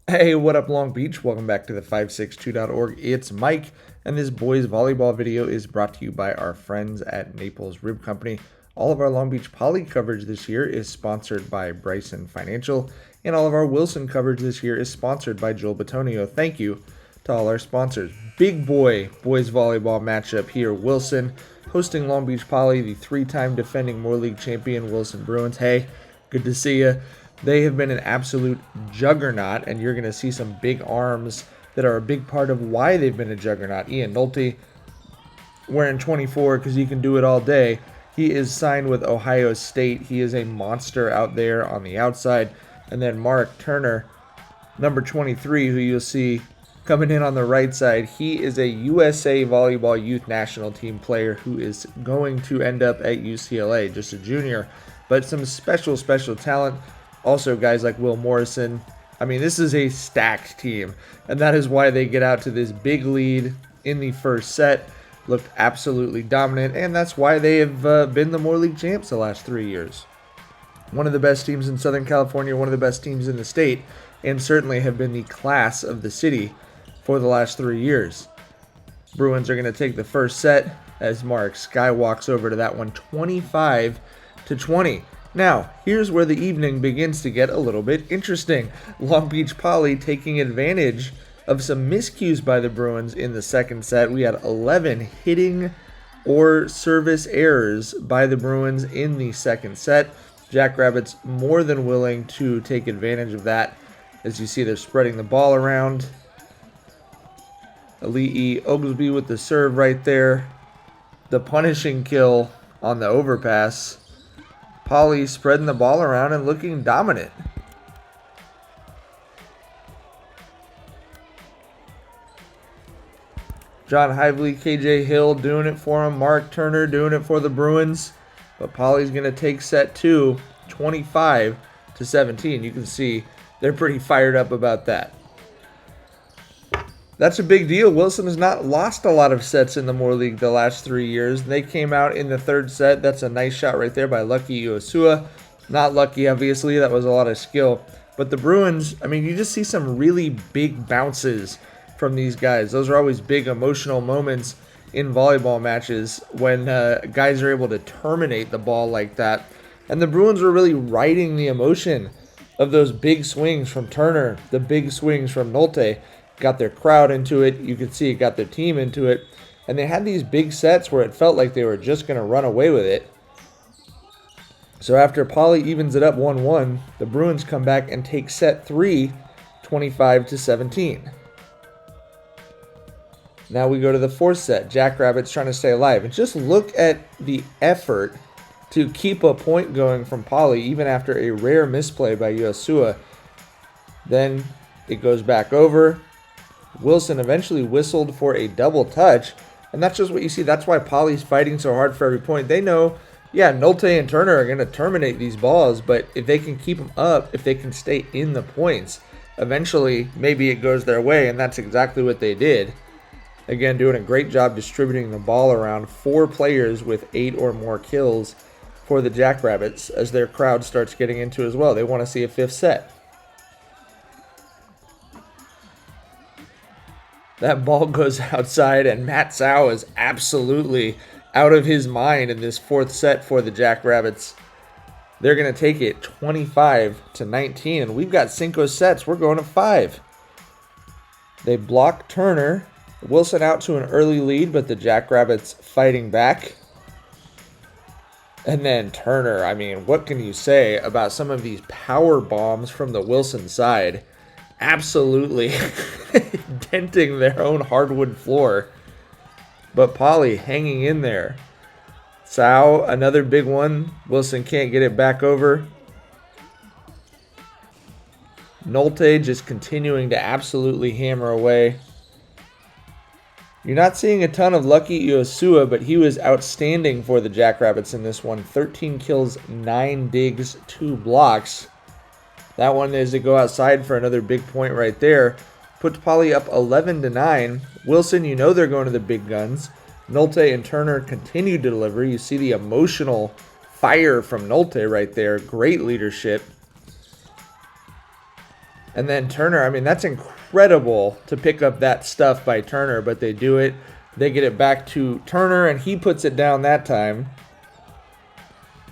Hey, what up, Long Beach? Welcome back to the 562.org. It's Mike, and this boys volleyball video is brought to you by our friends at Naples Rib Company. All of our Long Beach Poly coverage this year is sponsored by Bryson Financial, and all of our Wilson coverage this year is sponsored by Joel Batonio. Thank you to all our sponsors. Big boys volleyball matchup here. Wilson hosting Long Beach Poly, the three-time defending Moore League champion Wilson Bruins. Hey, good to see you. They have been an absolute juggernaut, and you're going to see some big arms that are a big part of why they've been a juggernaut. Ian Nolte wearing 24 because he can do it all day. He is signed with Ohio State. He is a monster out there on the outside. And then Mark Turner, number 23, who you'll see coming in on the right side. He is a USA Volleyball Youth National Team player who is going to end up at UCLA, just a junior, but some special talent. Also, guys like Will Morrison. I mean, this is a stacked team, and that is why they get out to this big lead in the first set. Looked absolutely dominant, and that's why they have been the Moore League champs the last 3 years. One of the best teams in Southern California, one of the best teams in the state, and certainly have been the class of the city for the last 3 years. Bruins are going to take the first set as Mark skywalks over to that one, 25-20. Now, here's where the evening begins to get a little bit interesting. Long Beach Poly taking advantage of some miscues by the Bruins in the second set. We had 11 hitting or service errors by the Bruins in the second set. Jackrabbits more than willing to take advantage of that. As you see, they're spreading the ball around. Ali'i Oglesby with the serve right there. The punishing kill on the overpass. Poly spreading the ball around and looking dominant. John Hively, KJ Hill doing it for him. Mark Turner doing it for the Bruins. But Poly's going to take set two, 25-17. You can see they're pretty fired up about that. That's a big deal. Wilson has not lost a lot of sets in the Moore League the last 3 years. They came out in the third set. That's a nice shot right there by Lucky Iosua. Not lucky, obviously. That was a lot of skill. But the Bruins, I mean, you just see some really big bounces from these guys. Those are always big emotional moments in volleyball matches when guys are able to terminate the ball like that. And the Bruins were really riding the emotion of those big swings from Turner, the big swings from Nolte. Got their crowd into it. You could see it got their team into it. And they had these big sets where it felt like they were just going to run away with it. So after Poly evens it up 1-1, the Bruins come back and take set 3, 25-17. Now we go to the fourth set. Jackrabbits trying to stay alive. And just look at the effort to keep a point going from Poly, even after a rare misplay by Iosua. Then it goes back over. Wilson eventually whistled for a double touch, and that's just what you see. That's why Poly's fighting so hard for every point. They know, yeah, Nolte and Turner are going to terminate these balls, but if they can keep them up, if they can stay in the points, eventually maybe it goes their way, and that's exactly what they did. Again, doing a great job distributing the ball around. 4 players with 8 or more kills for the Jackrabbits as their crowd starts getting into as well. They want to see a fifth set. That ball goes outside, and Matt Tsao is absolutely out of his mind in this fourth set for the Jackrabbits. They're going to take it 25-19, and we've got Cinco sets. We're going to 5. They block Turner. Wilson out to an early lead, but the Jackrabbits fighting back. And then Turner, I mean, what can you say about some of these power bombs from the Wilson side? Absolutely denting their own hardwood floor. But Poly hanging in there. Tsao, another big one. Wilson can't get it back over. Nolte just continuing to absolutely hammer away. You're not seeing a ton of Lucky Iosua, but he was outstanding for the Jackrabbits in this one. 13 kills, 9 digs, 2 blocks. That one is to go outside for another big point right there. Puts Poly up 11-9. Wilson, you know they're going to the big guns. Nolte and Turner continue to deliver. You see the emotional fire from Nolte right there. Great leadership. And then Turner, I mean, that's incredible to pick up that stuff by Turner, but they do it. They get it back to Turner, and he puts it down that time.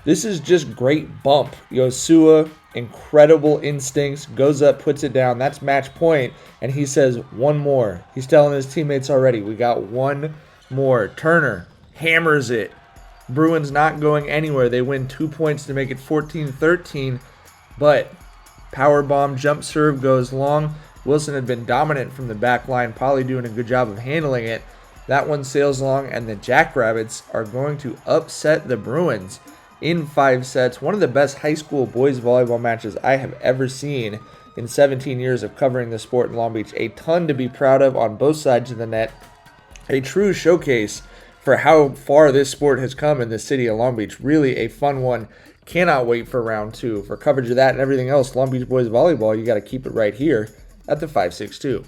This is just great bump. Yosua, incredible instincts, goes up, puts it down. That's match point, and he says, one more. He's telling his teammates already, we got one more. Turner hammers it. Bruins not going anywhere. They win 2 points to make it 14-13, but power bomb jump serve goes long. Wilson had been dominant from the back line, Poly doing a good job of handling it. That one sails long, and the Jackrabbits are going to upset the Bruins in 5 sets. One of the best high school boys volleyball matches I have ever seen in 17 years of covering the sport in Long Beach. A ton to be proud of on both sides of the net. A true showcase for how far this sport has come in the city of Long Beach. Really a fun one. Cannot wait for round 2. For coverage of that and everything else, Long Beach Boys Volleyball, you got to keep it right here at the 562.